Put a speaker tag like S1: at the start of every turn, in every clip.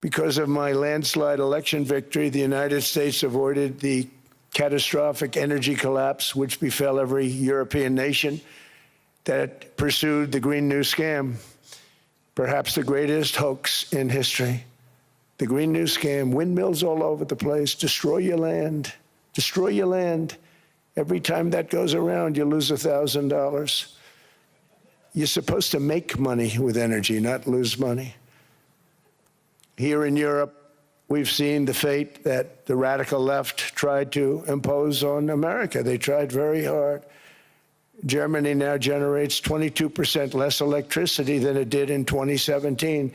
S1: Because of my landslide election victory, the United States avoided the catastrophic energy collapse which befell every European nation that pursued the Green New Scam, perhaps the greatest hoax in history. The Green New Scam, windmills all over the place, destroy your land, destroy your land. Every time that goes around, you lose $1,000. You're supposed to make money with energy, not lose money. Here in Europe, we've seen the fate that the radical left tried to impose on America. They tried very hard. Germany now generates 22% less electricity than it did in 2017,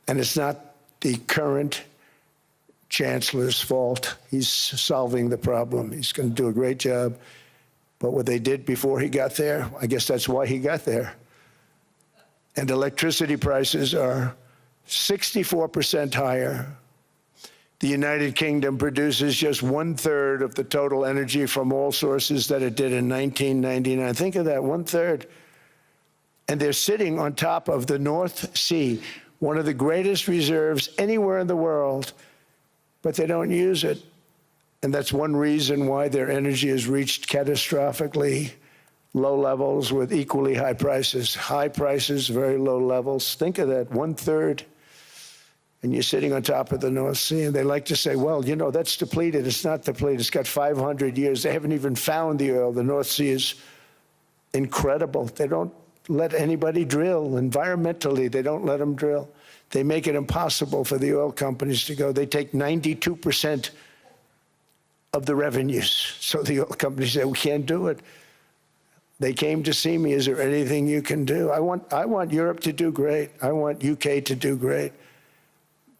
S1: and it's not the current chancellor's fault. He's solving the problem. He's going to do a great job. But what they did before he got there, I guess that's why he got there. And electricity prices are 64% higher. The United Kingdom produces just 1/3 of the total energy from all sources that it did in 1999. Think of that, 1/3. And they're sitting on top of the North Sea, one of the greatest reserves anywhere in the world, but they don't use it. And that's one reason why their energy has reached catastrophically low levels with equally high prices. High prices, very low levels. Think of that, 1/3. And you're sitting on top of the North Sea, and they like to say, well, you know, that's depleted. It's not depleted. It's got 500 years. They haven't even found the oil. The North Sea is incredible. They don't let anybody drill. Environmentally, they don't let them drill. They make it impossible for the oil companies to go. They take 92% of the revenues. So the oil companies say, we can't do it. They came to see me. Is there anything you can do? I want Europe to do great. I want UK to do great.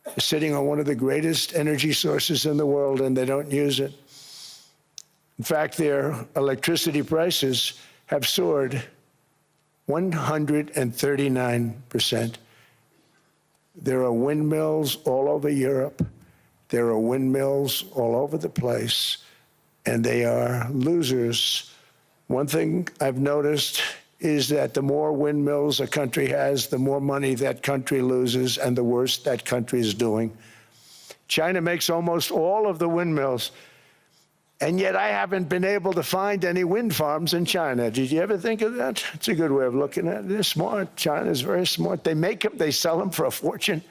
S1: They're sitting on one of the greatest energy sources in the world, and they don't use it. In fact, their electricity prices have soared 139%. There are windmills all over Europe. There are windmills all over the place, and they are losers. One thing I've noticed is that the more windmills a country has, the more money that country loses and the worse that country is doing. China makes almost all of the windmills, and yet I haven't been able to find any wind farms in China. Did you ever think of that? It's a good way of looking at it. They're smart. China's very smart. They make them, they sell them for a fortune.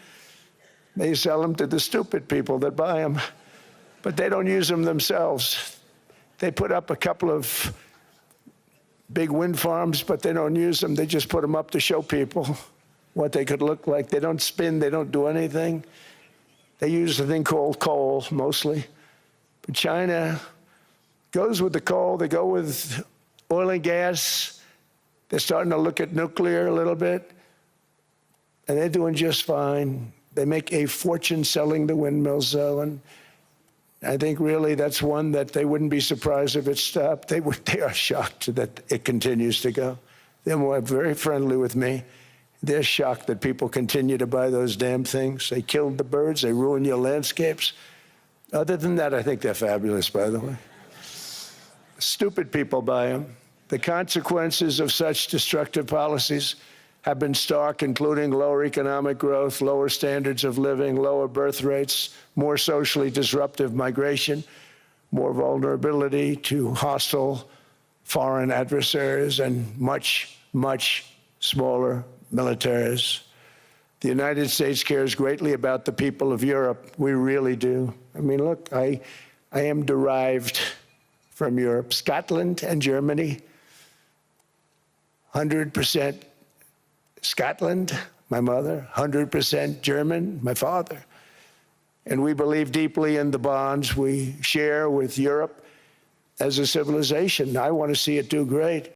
S1: They sell them to the stupid people that buy them, but they don't use them themselves. They put up a couple of big wind farms, but they don't use them. They just put them up to show people what they could look like. They don't spin. They don't do anything. They use a thing called coal, mostly. But China goes with the coal. They go with oil and gas. They're starting to look at nuclear a little bit, and they're doing just fine. They make a fortune selling the windmills, though, and I think really that's one that they wouldn't be surprised if it stopped. They are shocked that it continues to go. They're very friendly with me. They're shocked that people continue to buy those damn things. They killed the birds. They ruin your landscapes. Other than that, I think they're fabulous, by the way. Stupid people buy them. The consequences of such destructive policies have been stark, including lower economic growth, lower standards of living, lower birth rates, more socially disruptive migration, more vulnerability to hostile foreign adversaries, and much, much smaller militaries. The United States cares greatly about the people of Europe. We really do. I mean, look, I am derived from Europe. Scotland and Germany, 100% Scotland, my mother, 100% German, my father. And we believe deeply in the bonds we share with Europe as a civilization. I want to see it do great.